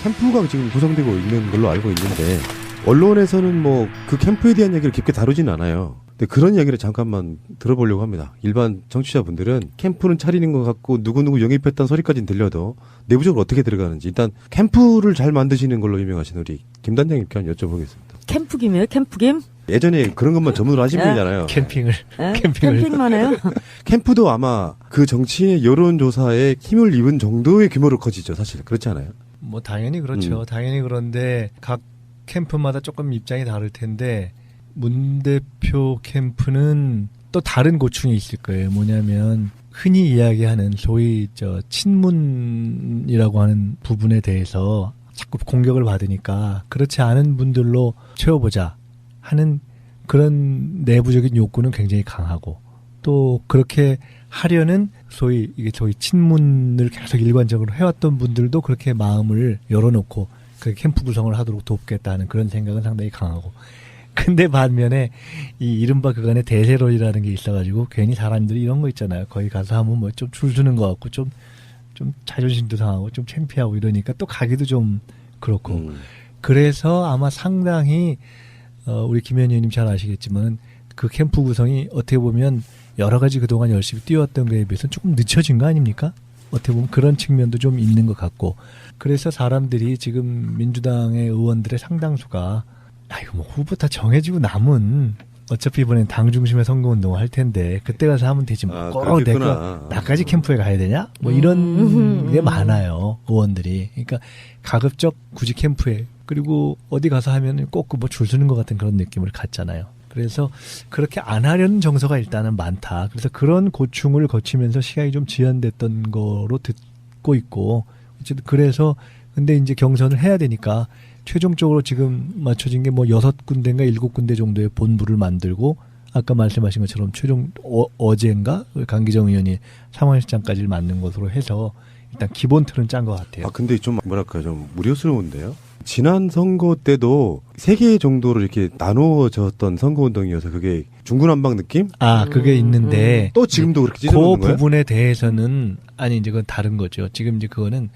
캠프가 지금 구성되고 있는 걸로 알고 있는데 언론에서는 뭐 그 캠프에 대한 얘기를 깊게 다루진 않아요. 근데 그런 이야기를 잠깐만 들어보려고 합니다. 일반 청취자분들은 캠프는 차리는 것 같고 누구누구 영입했다는 소리까지는 들려도 내부적으로 어떻게 들어가는지 일단 캠프를 잘 만드시는 걸로 유명하신 우리 김 단장님께 한번 여쭤보겠습니다. 캠프김이에요? 캠프김? 예전에 그런 것만 전문으로 하신 분이잖아요. 캠핑을. 캠핑만 해요? 캠프도 아마 그 정치인의 여론조사에 힘을 입은 정도의 규모로 커지죠. 사실 그렇지 않아요? 뭐 당연히 그렇죠. 당연히 그런데 각 캠프마다 조금 입장이 다를 텐데 문 대표 캠프는 또 다른 고충이 있을 거예요. 뭐냐면 흔히 이야기하는 소위 친문이라고 하는 부분에 대해서 자꾸 공격을 받으니까 그렇지 않은 분들로 채워보자 하는 그런 내부적인 욕구는 굉장히 강하고 또 그렇게 하려는 소위 친문을 계속 일관적으로 해왔던 분들도 그렇게 마음을 열어놓고 그렇게 캠프 구성을 하도록 돕겠다는 그런 생각은 상당히 강하고 근데 반면에 이 이른바 그간의 대세론이라는 게 있어가지고 괜히 사람들이 이런 거 있잖아요. 거기 가서 하면 뭐 좀 줄 서는 것 같고 좀 자존심도 상하고 좀 창피하고 이러니까 또 가기도 좀 그렇고 그래서 아마 상당히 우리 김현 의원님 잘 아시겠지만 그 캠프 구성이 어떻게 보면 여러 가지 그동안 열심히 뛰어왔던 거에 비해서는 조금 늦춰진 거 아닙니까? 어떻게 보면 그런 측면도 좀 있는 것 같고 그래서 사람들이 지금 민주당의 의원들의 상당수가 이거 뭐 후보 다 정해지고 남은 어차피 이번엔 당 중심의 선거운동을 할 텐데 그때 가서 하면 되지 뭐 꼭 내가 나까지 캠프에 가야 되냐? 뭐 이런 게 많아요. 의원들이. 그러니까 가급적 굳이 캠프에 그리고 어디 가서 하면 꼭 뭐 줄 서는 것 같은 그런 느낌을 갖잖아요. 그래서 그렇게 안 하려는 정서가 일단은 많다. 그래서 그런 고충을 거치면서 시간이 좀 지연됐던 거로 듣고 있고 어쨌든 그래서 근데 이제 경선을 해야 되니까 최종적으로 지금 맞춰진 게 뭐 6군데인가 7군데 정도의 본부를 만들고 아까 말씀하신 것처럼 최종 어제인가 강기정 의원이 상황실장까지 만든 것으로 해서 일단 기본 틀은 짠 것 같아요. 근데 좀 뭐랄까 좀 무료스러운데요. 지난 선거 때도 3개 정도로 이렇게 나누어졌던 선거운동이어서 그게 중구난방 느낌? 그게 있는데 또 지금도 그렇게 찢어놓는 거예요? 그 부분에 대해서는 아니 이제 그건 다른 거죠. 지금 이제 그거는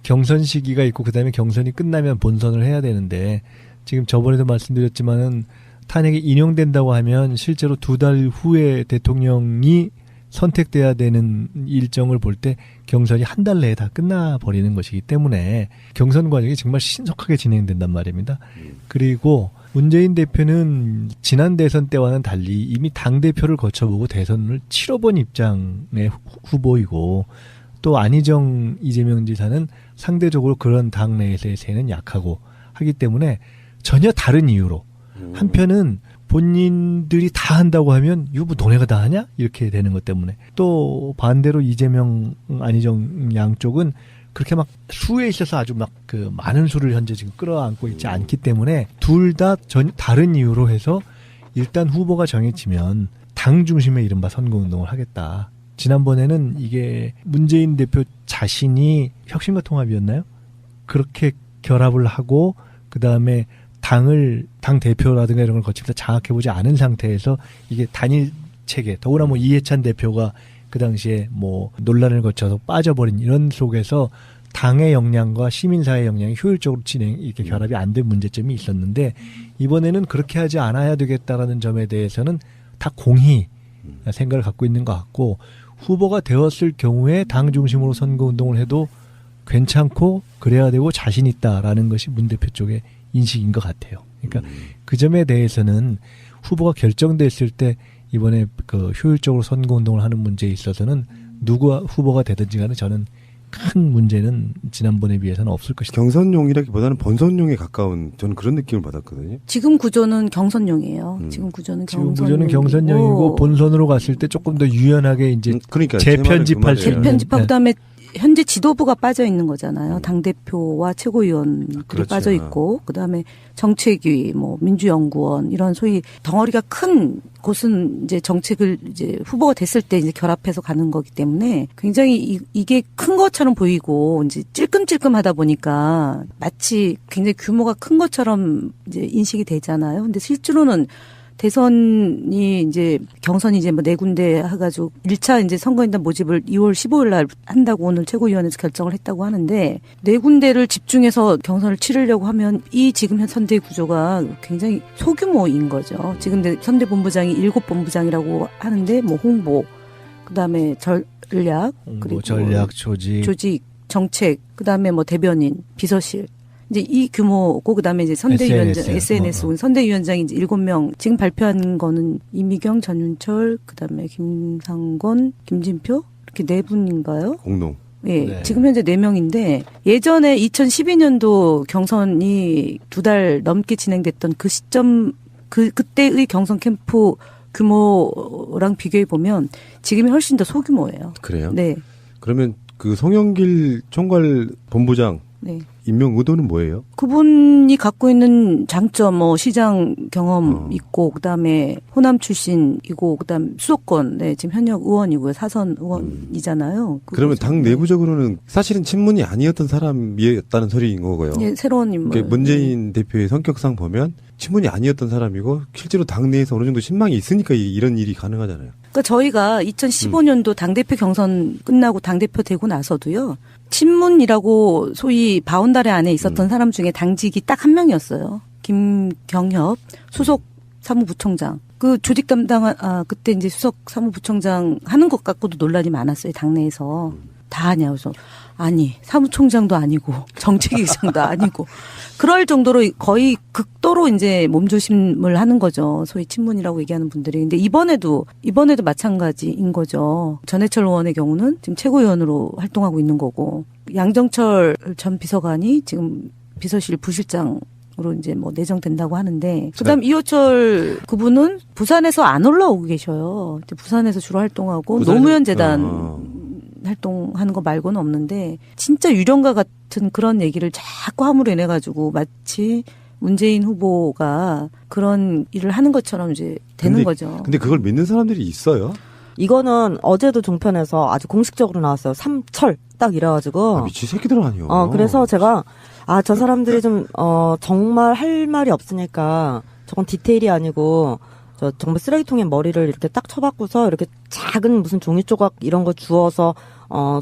경선 시기가 있고 그다음에 경선이 끝나면 본선을 해야 되는데 지금 저번에도 말씀드렸지만은 탄핵이 인용된다고 하면 실제로 2달 후에 대통령이 선택돼야 되는 일정을 볼 때 경선이 한 달 내에 다 끝나버리는 것이기 때문에 경선 과정이 정말 신속하게 진행된단 말입니다. 그리고 문재인 대표는 지난 대선 때와는 달리 이미 당대표를 거쳐보고 대선을 치러본 입장의 후보이고 또 안희정 이재명 지사는 상대적으로 그런 당 내에서의 세는 약하고 하기 때문에 전혀 다른 이유로 한편은 본인들이 다 한다고 하면 이거 뭐 너네가 다 하냐? 이렇게 되는 것 때문에 또 반대로 이재명 안희정 양쪽은 그렇게 막 수에 있어서 아주 막 그 많은 수를 현재 지금 끌어안고 있지 않기 때문에 둘 다 다른 이유로 해서 일단 후보가 정해지면 당 중심의 이른바 선거운동을 하겠다. 지난번에는 이게 문재인 대표 자신이 혁신과 통합이었나요? 그렇게 결합을 하고 그다음에 당 대표라든가 이런 걸 거치면서 장악해보지 않은 상태에서 이게 단일 체계, 더구나 뭐 이해찬 대표가 그 당시에 뭐 논란을 거쳐서 빠져버린 이런 속에서 당의 역량과 시민사회의 역량이 효율적으로 이렇게 결합이 안 된 문제점이 있었는데 이번에는 그렇게 하지 않아야 되겠다라는 점에 대해서는 다 공히 생각을 갖고 있는 것 같고 후보가 되었을 경우에 당 중심으로 선거운동을 해도 괜찮고 그래야 되고 자신 있다라는 것이 문 대표 쪽의 인식인 것 같아요. 그러니까 그 점에 대해서는 후보가 결정됐을 때 이번에 그 효율적으로 선거운동을 하는 문제에 있어서는 누가 후보가 되든지 간에 저는 큰 문제는 지난번에 비해서는 없을 것이다. 경선용이라기보다는 본선용에 가까운 저는 그런 느낌을 받았거든요. 지금 구조는 경선용이에요. 지금 구조는 경선용이고 본선으로 갔을 때 조금 더 유연하게 이제 그러니까 재편집할 수 있는. 재편집하고 그다음에 현재 지도부가 빠져 있는 거잖아요. 당대표와 최고위원들이 그렇죠. 빠져 있고 그다음에 정책위, 뭐 민주연구원 이런 소위 덩어리가 큰 곳은 이제 정책을 이제 후보가 됐을 때 이제 결합해서 가는 거기 때문에 굉장히 이게 큰 것처럼 보이고 이제 찔끔찔끔하다 보니까 마치 굉장히 규모가 큰 것처럼 이제 인식이 되잖아요. 근데 실제로는 대선이 이제 경선이 이제 뭐 4군데 해가지고 1차 이제 선거인단 모집을 2월 15일 날 한다고 오늘 최고위원회에서 결정을 했다고 하는데 4군데를 집중해서 경선을 치르려고 하면 이 지금 현 선대 구조가 굉장히 소규모인 거죠. 지금 선대 본부장이 7본부장이라고 하는데 뭐 홍보, 그다음에 전략, 그리고 전략, 조직, 정책, 그다음에 뭐 대변인, 비서실. 이제 이 규모고 그다음에 이제 선대위원장, SNS 선대위원장이 이제 7명 지금 발표한 거는 이미경, 전윤철, 그다음에 김상곤, 김진표 이렇게 4분인가요? 공동. 예, 네. 지금 현재 4명인데 예전에 2012년도 경선이 2달 넘게 진행됐던 그 시점 그때의 경선 캠프 규모랑 비교해 보면 지금이 훨씬 더 소규모예요. 그래요? 네. 그러면 그 송영길 총괄 본부장 네. 임명 의도는 뭐예요? 그분이 갖고 있는 장점, 뭐 시장 경험 있고, 그다음에 호남 출신이고, 그다음 수도권, 네, 지금 현역 의원이고요, 사선 의원이잖아요. 그러면 당 내부적으로는 사실은 친문이 아니었던 사람이었다는 소리인 거고요. 예, 새로운 인물. 그러니까 문재인 대표의 성격상 보면 친문이 아니었던 사람이고 실제로 당 내에서 어느 정도 신망이 있으니까 이런 일이 가능하잖아요. 그러니까 저희가 2015년도 당대표 경선 끝나고 당대표 되고 나서도요. 친문이라고 소위 바운다리 안에 있었던 사람 중에 당직이 딱 한 명이었어요. 김경협 수석 사무부총장. 그 조직 담당 그때 이제 수석 사무부총장 하는 것 갖고도 논란이 많았어요. 당내에서. 다 하냐. 그래서 아니 사무총장도 아니고 정책위의장도 아니고 그럴 정도로 거의 극도로 이제 몸조심을 하는 거죠. 소위 친문이라고 얘기하는 분들이. 근데 이번에도 마찬가지인 거죠. 전해철 의원의 경우는 지금 최고위원으로 활동하고 있는 거고 양정철 전 비서관이 지금 비서실 부실장으로 이제 뭐 내정된다고 하는데 그다음 이호철 그분은 부산에서 안 올라오고 계셔요. 이제 부산에서 주로 활동하고 노무현 재단 활동하는 거 말고는 없는데 진짜 유령과 같은 그런 얘기를 자꾸 함으로 인해 가지고 마치 문재인 후보가 그런 일을 하는 것처럼 이제 되는 거죠. 근데 그걸 믿는 사람들이 있어요? 이거는 어제도 종편에서 아주 공식적으로 나왔어요. 삼철 딱 이래가지고. 미친 새끼들 아니요. 그래서 제가 저 사람들이 좀 정말 할 말이 없으니까 저건 디테일이 아니고 정말 쓰레기통에 머리를 이렇게 딱 쳐박고서 이렇게 작은 무슨 종이 조각 이런 거 주워서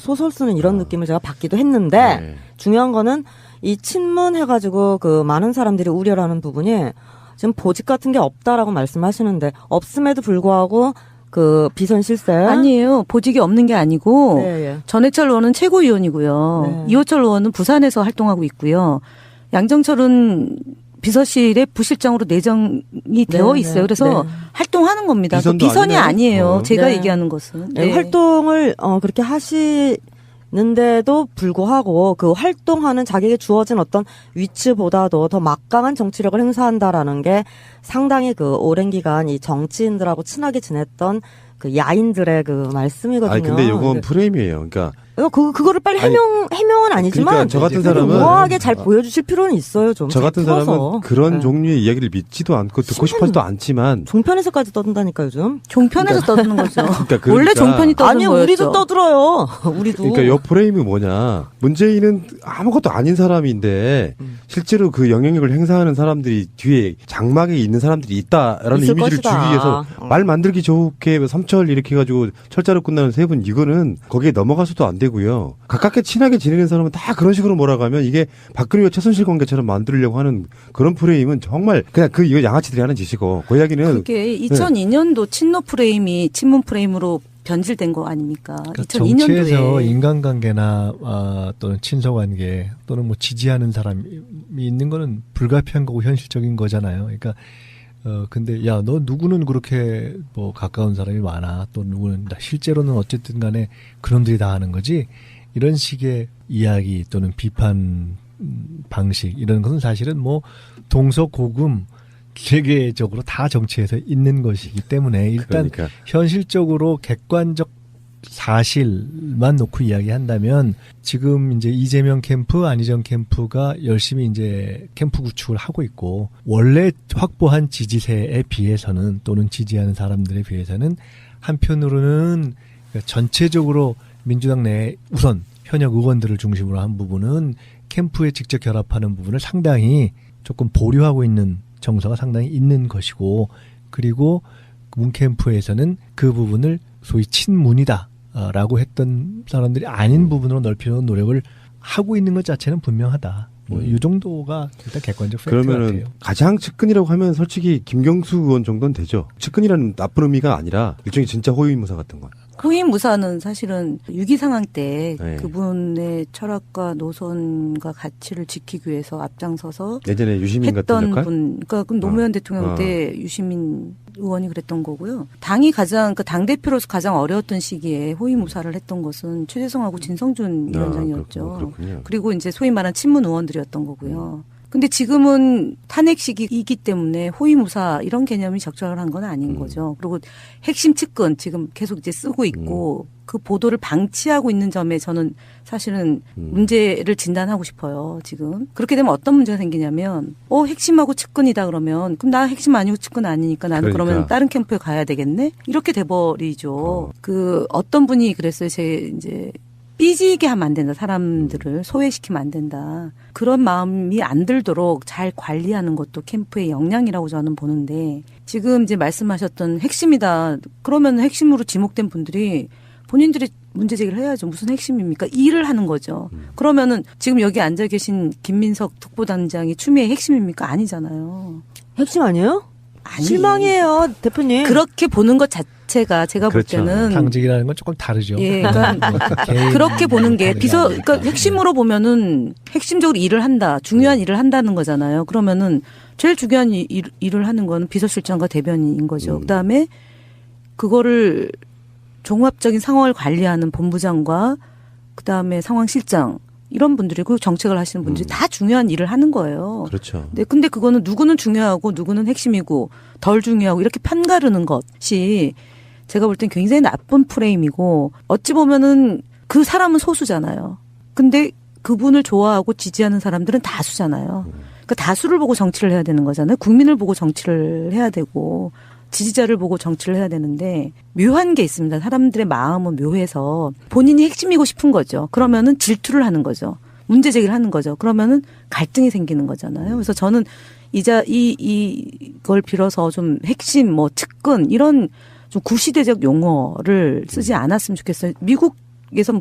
소설 쓰는 이런 느낌을 제가 받기도 했는데 네. 중요한 거는 이 친문 해가지고 그 많은 사람들이 우려하는 부분이 지금 보직 같은 게 없다라고 말씀하시는데 없음에도 불구하고 그 비선 실세 아니에요. 보직이 없는 게 아니고 네. 전해철 의원은 최고위원이고요. 네. 이호철 의원은 부산에서 활동하고 있고요. 양정철은 비서실의 부실장으로 내정이 되어 있어요. 그래서 활동하는 겁니다. 비선이 아니에요. 제가 얘기하는 것은. 네. 활동을 그렇게 하시는데도 불구하고 그 활동하는 자기에게 주어진 어떤 위치보다도 더 막강한 정치력을 행사한다라는 게 상당히 그 오랜 기간 이 정치인들하고 친하게 지냈던 그 야인들의 그 말씀이거든요. 아니 근데 이건 프레임이에요. 그러니까 그거를 빨리 해명은 아니지만 그러니까 저 같은 사람은 우아하게 잘 보여주실 필요는 있어요. 좀 저 같은 풀어서. 사람은 그런 종류의 이야기를 믿지도 않고 듣고 싶어도 않지만 종편에서까지 떠든다니까 요즘. 종편에서 떠드는 거죠. 그러니까 원래 종편이 떠드는 아니 거였죠. 우리도 떠들어요. 우리도. 그러니까 요 프레임이 뭐냐. 문재인은 아무것도 아닌 사람인데 실제로 그 영향력을 행사하는 사람들이 뒤에 장막에 있는 사람들이 있다라는 있을 이미지를 것이다. 주기 위해서 말 만들기 좋게 삼철 이렇게 해가지고 철자로 끝나는 세 분 이거는 거기에 넘어가서도 안 되고요. 가깝게 친하게 지내는 사람은 다 그런 식으로 몰아가면 이게 박근혜와 최순실 관계처럼 만들려고 하는 그런 프레임은 정말 그냥 이거 양아치들이 하는 짓이고 그 이야기는 그게 2002년도 친노 프레임이 친문 프레임으로 변질된 거 아닙니까? 그러니까 2002년도에. 정치에서 인간관계나 또는 친서관계 또는 뭐 지지하는 사람이 있는 거는 불가피한 거고 현실적인 거잖아요. 그러니까 근데 야 너 누구는 그렇게 뭐 가까운 사람이 많아 또 누구는 실제로는 어쨌든 간에 그놈들이 다 하는 거지 이런 식의 이야기 또는 비판 방식 이런 것은 사실은 뭐 동서고금 세계적으로 다 정치에서 있는 것이기 때문에 일단 그러니까. 현실적으로 객관적 사실만 놓고 이야기한다면 지금 이제 이재명 캠프, 안희정 캠프가 열심히 이제 캠프 구축을 하고 있고 원래 확보한 지지세에 비해서는 또는 지지하는 사람들에 비해서는 한편으로는 전체적으로 민주당 내 우선 현역 의원들을 중심으로 한 부분은 캠프에 직접 결합하는 부분을 상당히 조금 보류하고 있는 정서가 상당히 있는 것이고 그리고 문 캠프에서는 그 부분을 소위 친문이다라고 했던 사람들이 아닌 부분으로 넓히려는 노력을 하고 있는 것 자체는 분명하다. 뭐 이 정도가 일단 객관적 팩트 그러면은 같아요. 가장 측근이라고 하면 솔직히 김경수 의원 정도는 되죠. 측근이라는 나쁜 의미가 아니라 일종의 진짜 호위무사 같은 건. 호위무사는 사실은 위기 상황 때 네. 그분의 철학과 노선과 가치를 지키기 위해서 앞장서서 예전에 유시민 같은 했던 역할. 분, 그러니까 그 노무현 대통령 때 유시민 의원이 그랬던 거고요. 당이 가장, 그러니까 당 대표로서 가장 어려웠던 시기에 호위무사를 했던 것은 최재성하고 진성준 위원장이었죠. 그렇군요. 그리고 이제 소위 말한 친문 의원들이었던 거고요. 근데 지금은 탄핵 시기이기 때문에 호위무사 이런 개념이 적절한 건 아닌 거죠. 그리고 핵심 측근 지금 계속 이제 쓰고 있고 그 보도를 방치하고 있는 점에 저는 사실은 문제를 진단하고 싶어요. 지금 그렇게 되면 어떤 문제가 생기냐면 핵심하고 측근이다 그러면 그럼 나 핵심 아니고 측근 아니니까 나는 그러니까. 그러면 다른 캠프에 가야 되겠네 이렇게 돼버리죠. 그 어떤 분이 그랬어요. 제 이제 삐지게 하면 안 된다. 사람들을 소외시키면 안 된다. 그런 마음이 안 들도록 잘 관리하는 것도 캠프의 역량이라고 저는 보는데 지금 이제 말씀하셨던 핵심이다. 그러면 핵심으로 지목된 분들이 본인들이 문제 제기를 해야죠. 무슨 핵심입니까? 일을 하는 거죠. 그러면은 지금 여기 앉아 계신 김민석 특보단장이 추미애 핵심입니까? 아니잖아요. 핵심 아니에요? 아니. 실망이에요, 대표님. 그렇게 보는 것 자체가 제가 그렇죠. 볼 때는 당직이라는 건 조금 다르죠. 예, 그러니까 그렇게 보는 게 그러니까 핵심으로 보면은 핵심적으로 일을 한다, 중요한 일을 한다는 거잖아요. 그러면은 제일 중요한 일을 하는 거는 비서실장과 대변인인 거죠. 그다음에 그거를 종합적인 상황을 관리하는 본부장과 그다음에 상황실장 이런 분들이고 정책을 하시는 분들이 다 중요한 일을 하는 거예요. 그렇죠. 네, 근데 그거는 누구는 중요하고 누구는 핵심이고 덜 중요하고 이렇게 편가르는 것이 제가 볼 땐 굉장히 나쁜 프레임이고 어찌 보면은 그 사람은 소수잖아요. 근데 그분을 좋아하고 지지하는 사람들은 다수잖아요. 그러니까 다수를 보고 정치를 해야 되는 거잖아요. 국민을 보고 정치를 해야 되고 지지자를 보고 정치를 해야 되는데 묘한 게 있습니다. 사람들의 마음은 묘해서 본인이 핵심이고 싶은 거죠. 그러면은 질투를 하는 거죠. 문제 제기를 하는 거죠. 그러면은 갈등이 생기는 거잖아요. 그래서 저는 이걸 빌어서 좀 핵심, 뭐 측근 이런 좀 구시대적 용어를 쓰지 않았으면 좋겠어요. 미국에서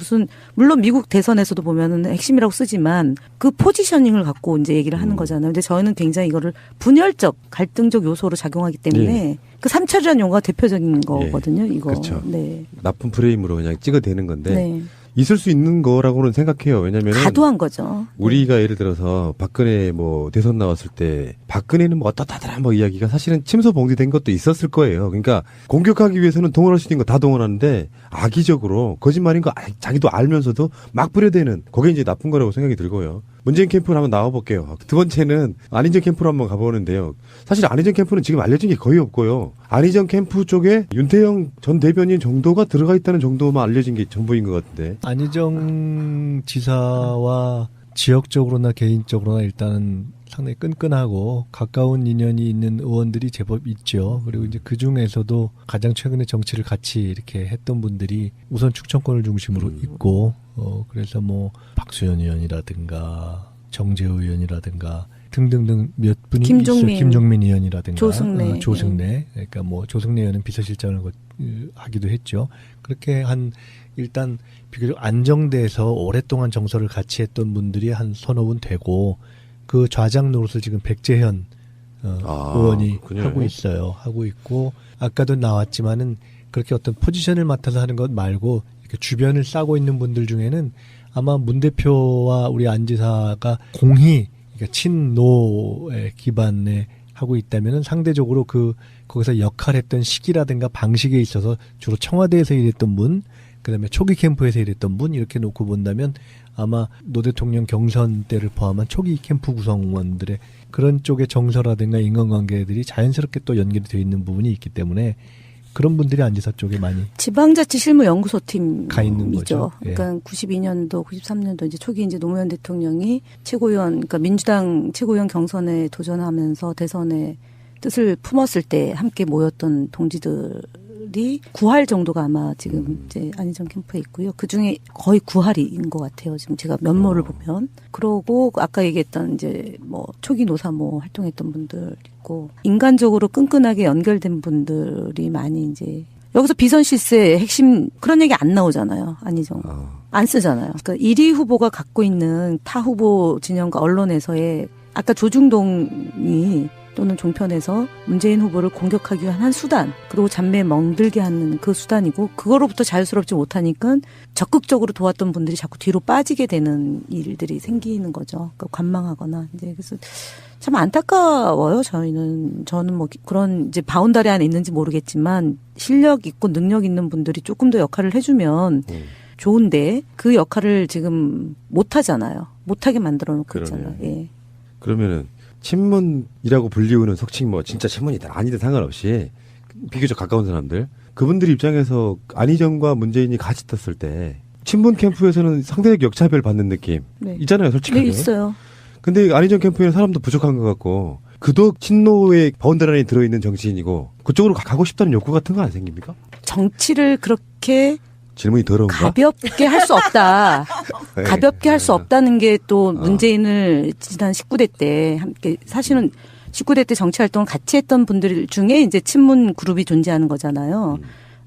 물론 미국 대선에서도 보면은 핵심이라고 쓰지만 그 포지셔닝을 갖고 이제 얘기를 하는 거잖아요. 근데 저희는 굉장히 이거를 분열적, 갈등적 요소로 작용하기 때문에 그 삼철이라는 용어가 대표적인 거거든요. 이거. 그렇죠. 네. 나쁜 프레임으로 그냥 찍어대는 건데 네. 있을 수 있는 거라고는 생각해요. 왜냐면은 과도한 거죠. 우리가 예를 들어서 박근혜 뭐 대선 나왔을 때 박근혜는 뭐 어떻다더라 뭐 이야기가 사실은 침소봉대된 것도 있었을 거예요. 그러니까 공격하기 위해서는 동원할 수 있는 거 다 동원하는데 악의적으로 거짓말인 거 자기도 알면서도 막 뿌려대는 그게 이제 나쁜 거라고 생각이 들고요. 문재인 캠프를 한번 나와볼게요. 두 번째는 안희정 캠프로 한번 가보는데요. 사실 안희정 캠프는 지금 알려진 게 거의 없고요. 안희정 캠프 쪽에 윤태영 전 대변인 정도가 들어가 있다는 정도만 알려진 게 전부인 것 같은데. 안희정 지사와 지역적으로나 개인적으로나 일단은 상당히 끈끈하고 가까운 인연이 있는 의원들이 제법 있죠. 그리고 이제 그 중에서도 가장 최근에 정치를 같이 이렇게 했던 분들이 우선 충청권을 중심으로 있고, 그래서 뭐 박수현 의원이라든가 정재호 의원이라든가 등등등 몇 분이 있어요. 김종민 의원이라든가 조승래. 그러니까 뭐 조승래 의원은 비서실장을 하기도 했죠. 그렇게 일단 비교적 안정돼서 오랫동안 정서를 같이 했던 분들이 한 서너 분 되고 그 좌장 노릇을 지금 백재현 의원이 그렇군요. 하고 있어요. 하고 있고 아까도 나왔지만은 그렇게 어떤 포지션을 맡아서 하는 것 말고 이렇게 주변을 싸고 있는 분들 중에는 아마 문 대표와 우리 안 지사가 공히 그러니까 친노의 기반에 하고 있다면은 상대적으로 거기서 역할했던 시기라든가 방식에 있어서 주로 청와대에서 일했던 분, 그다음에 초기 캠프에서 일했던 분 이렇게 놓고 본다면 아마 노 대통령 경선 때를 포함한 초기 캠프 구성원들의 그런 쪽의 정서라든가 인간관계들이 자연스럽게 또 연결이 되어 있는 부분이 있기 때문에 그런 분들이 안지사 쪽에 많이 지방자치실무연구소팀이죠. 가 있는 거죠. 그러니까 92년도, 93년도 이제 초기 이제 노무현 대통령이 최고위원, 그러니까 민주당 최고위원 경선에 도전하면서 대선에 뜻을 품었을 때 함께 모였던 동지들이 캠프들이 9할 정도가 아마 지금 이제 안희정 캠프에 있고요. 그 중에 거의 9할인 것 같아요. 지금 제가 면모를 보면. 그러고 아까 얘기했던 이제 뭐 초기 노사모 활동했던 분들 있고 인간적으로 끈끈하게 연결된 분들이 많이 이제 여기서 비선 실세의 핵심 그런 얘기 안 나오잖아요. 안희정. 안 쓰잖아요. 그러니까 1위 후보가 갖고 있는 타 후보 진영과 언론에서의 아까 조중동이 또는 종편에서 문재인 후보를 공격하기 위한 한 수단, 그리고 잡매에 멍들게 하는 그 수단이고 그거로부터 자유스럽지 못하니까 적극적으로 도왔던 분들이 자꾸 뒤로 빠지게 되는 일들이 생기는 거죠. 그러니까 관망하거나 이제 그래서 참 안타까워요. 저는 뭐 그런 이제 바운다리 안에 있는지 모르겠지만 실력 있고 능력 있는 분들이 조금 더 역할을 해주면 좋은데 그 역할을 지금 못 하잖아요. 못하게 만들어 놓고 있잖아요. 예. 그러면은 친문이라고 불리우는 속칭 뭐 진짜 친문이다 아니다 상관없이 비교적 가까운 사람들 그분들 입장에서 안희정과 문재인이 같이 떴을 때 친문 캠프에서는 상대적 역차별 받는 느낌 네. 있잖아요, 솔직하게. 네, 있어요. 근데 안희정 캠프에는 사람도 부족한 것 같고 그도 친노의 바운더리 안에 들어있는 정치인이고 그쪽으로 가고 싶다는 욕구 같은 거 안 생깁니까? 정치를 그렇게 질문이 더러운가? 가볍게 할 수 없다. 네. 가볍게 할 수 없다는 게 또 문재인을 지난 19대 때 함께 사실은 19대 때 정치 활동을 같이 했던 분들 중에 이제 친문 그룹이 존재하는 거잖아요.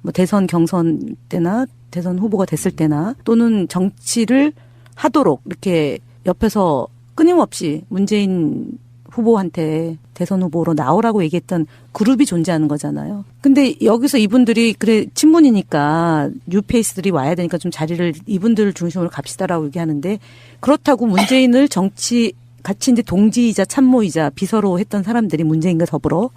뭐 대선 경선 때나 대선 후보가 됐을 때나 또는 정치를 하도록 이렇게 옆에서 끊임없이 문재인 후보한테 대선 후보로 나오라고 얘기했던 그룹이 존재하는 거잖아요. 근데 여기서 이분들이 그래 친문이니까 뉴페이스들이 와야 되니까 좀 자리를 이분들을 중심으로 갑시다라고 얘기하는데 그렇다고 문재인을 정치 같이 이제 동지이자 참모이자 비서로 했던 사람들이 문재인과 더불어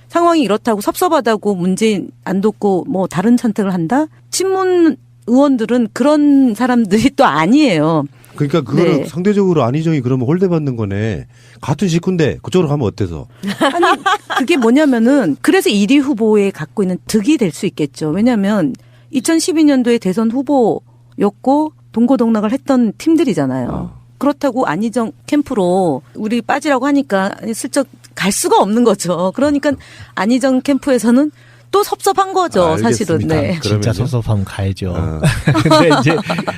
상황이 이렇다고 섭섭하다고 문재인 안 돕고 뭐 다른 선택을 한다? 친문 의원들은 그런 사람들이 또 아니에요. 그러니까 그거는 네. 상대적으로 안희정이 그러면 홀대받는 거네. 같은 식구인데 그쪽으로 가면 어때서? 아니 그게 뭐냐면은 그래서 1위 후보에 갖고 있는 득이 될 수 있겠죠. 왜냐하면 2012년도에 대선 후보였고 동고동락을 했던 팀들이잖아요. 그렇다고 안희정 캠프로 우리 빠지라고 하니까 슬쩍 갈 수가 없는 거죠. 그러니까 안희정 캠프에서는 또 섭섭한 거죠, 사실은. 알겠습니다. 네. 진짜 그러면요? 섭섭하면 가야죠. 근데 이제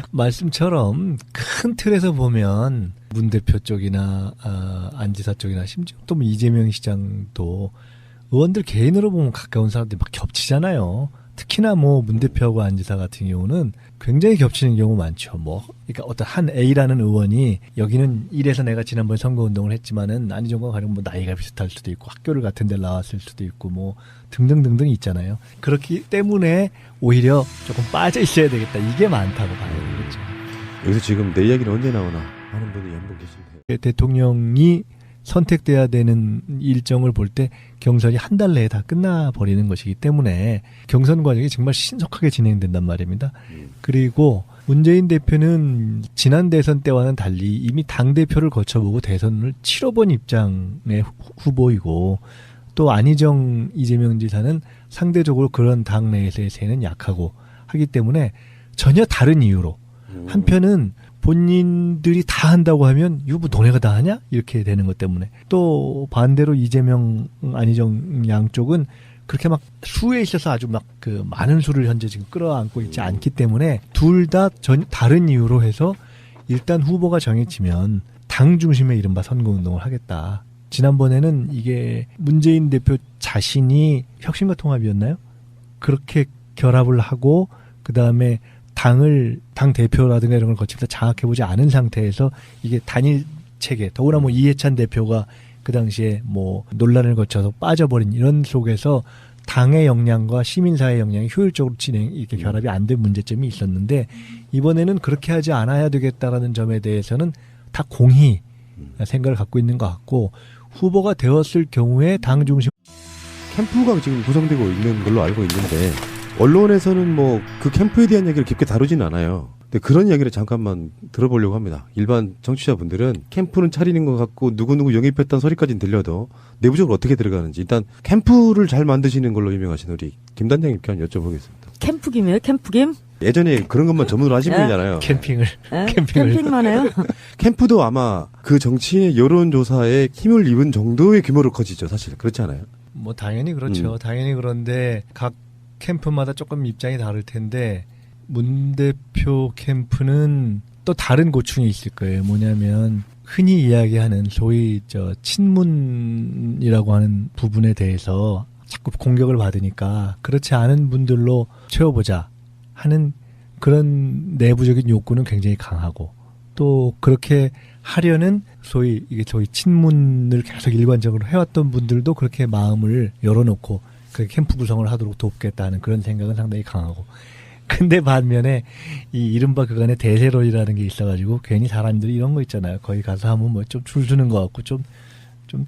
말씀처럼 큰 틀에서 보면 문 대표 쪽이나 안 지사 쪽이나 심지어 또 뭐 이재명 시장도 의원들 개인으로 보면 가까운 사람들이 막 겹치잖아요. 특히나 뭐 문 대표하고 안 지사 같은 경우는 굉장히 겹치는 경우 많죠. 뭐 그러니까 어떤 한 A라는 의원이 여기는 이래서 내가 지난번에 선거운동을 했지만은 안희정과 가령 뭐 나이가 비슷할 수도 있고 학교를 같은 데 나왔을 수도 있고 뭐 등등등등 있잖아요. 그렇기 때문에 오히려 조금 빠져 있어야 되겠다. 이게 많다고 봐요. 그렇죠. 여기서 지금 내 이야기는 언제 나오나 하는 분이 한 분 계신데. 대통령이 선택돼야 되는 일정을 볼 때 경선이 한 달 내에 다 끝나버리는 것이기 때문에 경선 과정이 정말 신속하게 진행된단 말입니다. 그리고 문재인 대표는 지난 대선 때와는 달리 이미 당대표를 거쳐보고 대선을 치러본 입장의 후보이고 또 안희정 이재명 지사는 상대적으로 그런 당 내에서의 세는 약하고 하기 때문에 전혀 다른 이유로 한편은 본인들이 다 한다고 하면 이거 뭐 너네가 다 하냐? 이렇게 되는 것 때문에 또 반대로 이재명 안희정 양쪽은 그렇게 막 수에 있어서 아주 막 그 많은 수를 현재 지금 끌어안고 있지 않기 때문에 둘 다 다른 이유로 해서 일단 후보가 정해지면 당 중심의 이른바 선거운동을 하겠다. 지난번에는 이게 문재인 대표 자신이 혁신과 통합이었나요? 그렇게 결합을 하고 그다음에 당 대표라든가 이런 걸 거치면서 장악해보지 않은 상태에서 이게 단일 체계, 더구나 뭐 이해찬 대표가 그 당시에 뭐 논란을 거쳐서 빠져버린 이런 속에서 당의 역량과 시민사회의 역량이 효율적으로 이렇게 결합이 안 된 문제점이 있었는데 이번에는 그렇게 하지 않아야 되겠다라는 점에 대해서는 다 공히 생각을 갖고 있는 것 같고 후보가 되었을 경우에 당 중심 캠프가 지금 구성되고 있는 걸로 알고 있는데 언론에서는 뭐 그 캠프에 대한 얘기를 깊게 다루진 않아요. 근데 그런 이야기를 잠깐만 들어보려고 합니다. 일반 정치자분들은 캠프는 차리는 것 같고 누구누구 영입했다는 소리까지는 들려도 내부적으로 어떻게 들어가는지 일단 캠프를 잘 만드시는 걸로 유명하신 우리 김 단장님께 한번 여쭤보겠습니다. 캠프김이에요? 캠프김? 예전에 그런 것만 전문으로 하신 분이잖아요. 캠핑을 캠핑만 해요? 캠프도 아마 그 정치인의 여론조사에 힘을 입은 정도의 규모로 커지죠. 사실 그렇지 않아요? 뭐 당연히 그렇죠. 당연히 그런데 각 캠프마다 조금 입장이 다를 텐데 문 대표 캠프는 또 다른 고충이 있을 거예요. 뭐냐면 흔히 이야기하는 소위 친문이라고 하는 부분에 대해서 자꾸 공격을 받으니까 그렇지 않은 분들로 채워보자 하는 그런 내부적인 욕구는 굉장히 강하고, 또 그렇게 하려는 소위 친문을 계속 일관적으로 해왔던 분들도 그렇게 마음을 열어놓고 그 캠프 구성을 하도록 돕겠다는 그런 생각은 상당히 강하고, 근데 반면에 이 이른바 그간의 대세론이라는 게 있어가지고 괜히 사람들이 이런 거 있잖아요. 거기 가서 하면 뭐 좀 줄 서는 것 같고 좀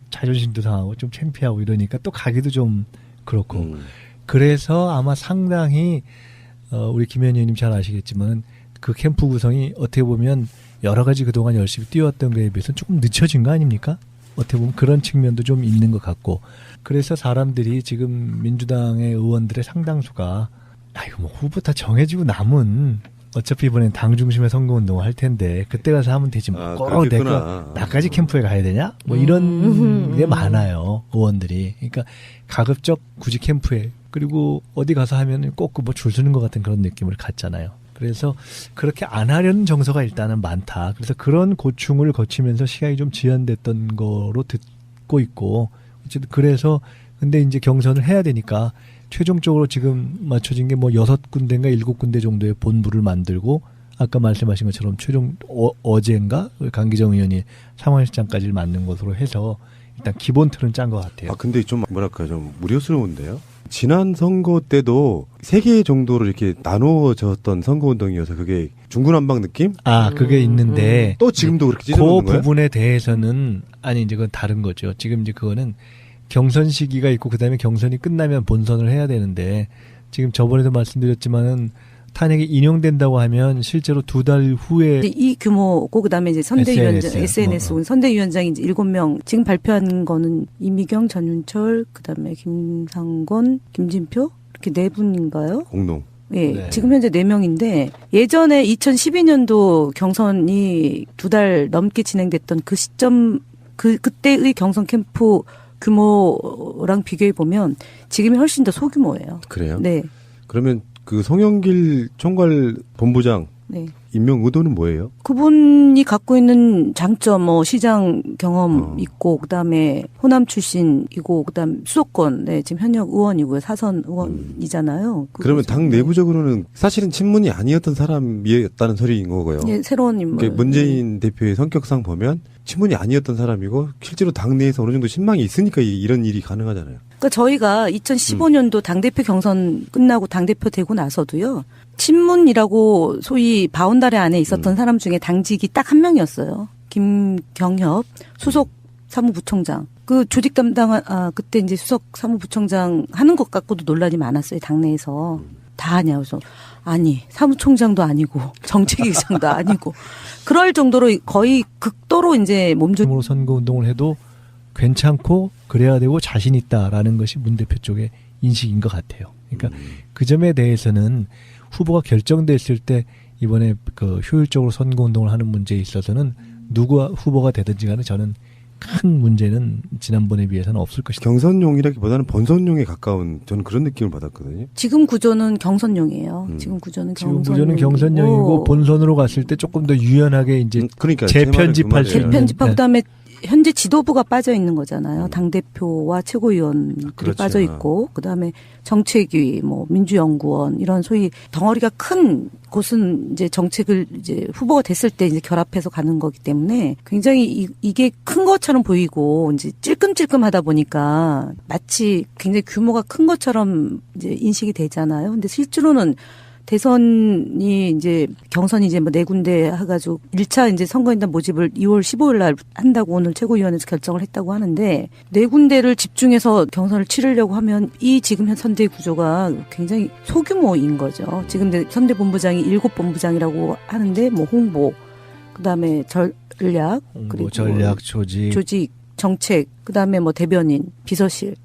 자존심도 상하고 좀 창피하고 이러니까 또 가기도 좀 그렇고. 그래서 아마 상당히 우리 김현희 의원님 잘 아시겠지만 그 캠프 구성이 어떻게 보면 여러 가지 그동안 열심히 뛰어왔던 거에 비해서 조금 늦춰진 거 아닙니까? 어떻게 보면 그런 측면도 좀 있는 것 같고. 그래서 사람들이 지금 민주당의 의원들의 상당수가 이거 뭐 후보 다 정해지고 남은 어차피 이번엔 당 중심의 선거운동을 할 텐데 그때 가서 하면 되지 뭐 꼭 내가 나까지 캠프에 가야 되냐? 뭐 이런 게 많아요, 의원들이. 그러니까 가급적 굳이 캠프에, 그리고 어디 가서 하면 꼭 뭐 줄 서는 것 같은 그런 느낌을 갖잖아요. 그래서 그렇게 안 하려는 정서가 일단은 많다. 그래서 그런 고충을 거치면서 시간이 좀 지연됐던 거로 듣고 있고, 어쨌든 그래서 근데 이제 경선을 해야 되니까 최종적으로 지금 맞춰진 게 뭐 6군데인가 7군데 정도의 본부를 만들고, 아까 말씀하신 것처럼 최종 어제인가 강기정 의원이 상황실장까지 만든 것으로 해서 일단 기본 틀은 짠 것 같아요. 근데 좀 좀 무료스러운데요. 지난 선거 때도 3개 정도로 이렇게 나누어졌던 선거운동이어서 그게 중구난방 느낌? 그게 있는데 또 지금도 그렇게 찢어놓는 거예요? 그 부분에 대해서는 이제 그건 다른 거죠. 지금 이제 그거는 경선 시기가 있고 그다음에 경선이 끝나면 본선을 해야 되는데, 지금 저번에도 말씀드렸지만은 탄핵이 인용된다고 하면 실제로 2달 후에 이 규모고, 그다음에 이제 선대위원장 SNS 선대위원장이 이제 7명 지금 발표한 거는 이미경, 전윤철, 그다음에 김상곤, 김진표 이렇게 4분인가요? 공동. 예, 네. 지금 현재 4명인데 예전에 2012년도 경선이 2달 넘게 진행됐던 그 시점 그때의 경선 캠프 규모랑 비교해 보면 지금이 훨씬 더 소규모예요. 그래요? 네. 그러면 그 송영길 총괄 본부장 네. 임명 의도는 뭐예요? 그분이 갖고 있는 장점, 시장 경험 있고, 그 다음에 호남 출신이고, 그 다음 수도권, 지금 현역 의원이고요. 사선 의원이잖아요. 그러면 당 내부적으로는 사실은 친문이 아니었던 사람이었다는 소리인 거고요. 예, 새로운 인물. 그러니까 문재인 대표의 성격상 보면 친문이 아니었던 사람이고, 실제로 당 내에서 어느 정도 신망이 있으니까 이런 일이 가능하잖아요. 그러니까 저희가 2015년도 당대표 경선 끝나고 당대표 되고 나서도요, 친문이라고 소위 바운다리 안에 있었던 사람 중에 당직이 딱 한 명이었어요. 김경협 수석 사무부총장. 그 조직 담당한, 그때 이제 수석 사무부총장 하는 것 갖고도 논란이 많았어요, 당내에서. 다 하냐. 그래서 아니, 사무총장도 아니고 정책위의장도 아니고 그럴 정도로 거의 극도로 이제 몸조림으로 선거 운동을 해도 괜찮고 그래야 되고 자신 있다라는 것이 문 대표 쪽의 인식인 것 같아요. 그러니까 그 점에 대해서는 후보가 결정됐을 때 이번에 그 효율적으로 선거 운동을 하는 문제에 있어서는 누가 후보가 되든지 간에 저는 큰 문제는 지난번에 비해서는 없을 것이다. 경선용이라기보다는 본선용에 가까운 저는 그런 느낌을 받았거든요. 지금 구조는 경선용이에요. 지금 구조는 경선용이고 본선으로 갔을 때 조금 더 유연하게 이제 그러니까 재편집할 수 있는. 재편집하고 그다음에 현재 지도부가 빠져 있는 거잖아요. 당대표와 최고위원들이 그렇죠. 빠져 있고, 그다음에 정책위, 민주연구원 이런 소위 덩어리가 큰 곳은 이제 정책을 이제 후보가 됐을 때 이제 결합해서 가는 거기 때문에 굉장히 이게 큰 것처럼 보이고 이제 찔끔찔끔하다 보니까 마치 굉장히 규모가 큰 것처럼 이제 인식이 되잖아요. 근데 실제로는 대선이 이제 경선이 이제 4군데 해가지고 1차 이제 선거인단 모집을 2월 15일 날 한다고 오늘 최고위원회에서 결정을 했다고 하는데 4군데를 집중해서 경선을 치르려고 하면 이 지금 현 선대 구조가 굉장히 소규모인 거죠. 지금 선대본부장이 7본부장이라고 하는데 홍보, 그다음에 전략, 홍보, 그리고 전략, 조직, 정책, 그다음에 대변인, 비서실